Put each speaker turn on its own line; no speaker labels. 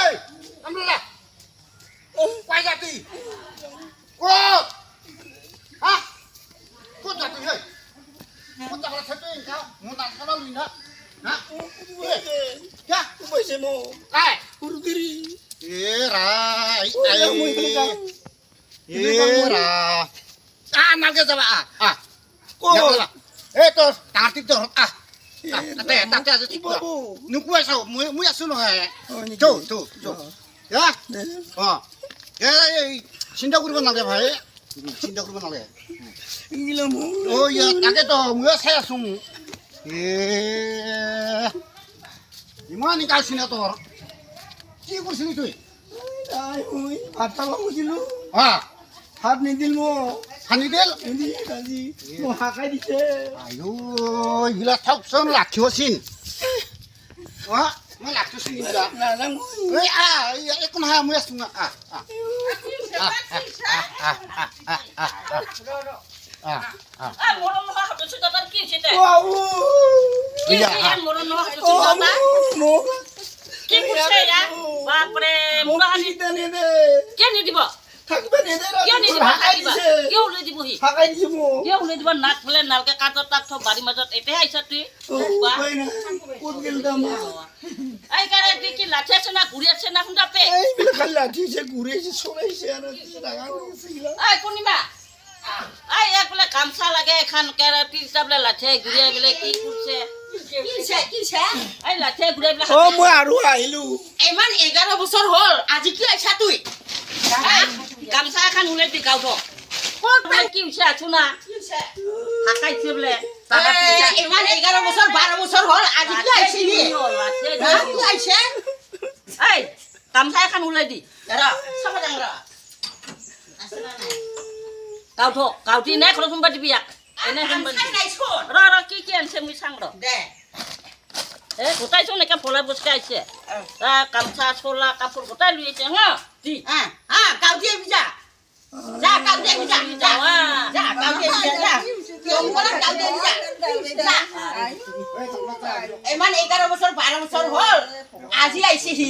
এই আমরা কই যাতি কত হ্যাঁ কত যাতি হে কত যাবলা থাকতে ইনকা মু নাম খানা লুই না হ্যাঁ क्या
पैसे मो
काय
कुरकुरी
ए राई ए रा आ नागे जाबा आ
को
ए तो ताती तो आ tate ate
babu
nu kuai sao mu ya suno he jo ya ya sinda guru nang le bhai sinda guru nang le
gila mo
oh ya take to mu ya saya sung e imani ka sina to ki kursi tu
ai oi hata lagu dilu
ha
hat ni dil mo
hanidel
ini tadi mo hakai dice
ayo gila thok son lakho sin ha mo lakho sin gila
na nang
oi ya ekon ha mu ya sunga
মরণ হওয়া হতো সেটা তার কি সেটা
wow
কি মরণ হওয়া হতো সেটা
mo
কি করছে ইয়া বাপরে মুরাহানি
dane de
কে নি দিব
থাকবে নে দে
কে নি দিব
hakai
দিবা
dice
কে উলে দিবহি
hakai dice mo
কে উলে দিব নাক ফলে নালকে কাটত তাক থ বাড়ি মাজত এতে আইছা তুই বা
oi na kut gel dam
এই কারে তুই কি লাঠি আছে না ঘুরি আছে না হুন্ডা পে
এই বিলে খালি আঠিছে ঘুরেছে সরাইছে আর টাকা হইছে গিলা
এই পূর্ণিমা এই এক বলে গামছা লাগে এখান কেরা তিলটা বলে লাঠি ঘুরি বলে কি করছে কিছে এই লাঠি ঘুরি বলে
ও মই আৰু আহিলো
ইমান 11 বছর হল আজি কি আইছা তুই গামছা এখন উলাই দি গাও কোন কি হইছে আছো না হাকাইছে বলে ইমান 11 বছর 12 বছর হল আজি কি আইছি নি কি আইছে এই গামছা এখন উলাই দি এরা সাবা ডাংরা গাউটি নে খরচ সম্পা দিবি এক এনে সম্পা র কি আনছে মুই সাং দে এ গোটাইছো নাকি ফলা বসকে আইছে তা গামছা ছোলা কাপড় গোটাই লইছে হ্যাঁ দি গাউটি আইবি যা যা গাউটি আইবি যা যা গাউটি আইবি যা তোমরা গাউটি আইবি যা ইমান 11 বছর 12 বছর হল আজি আইছে হি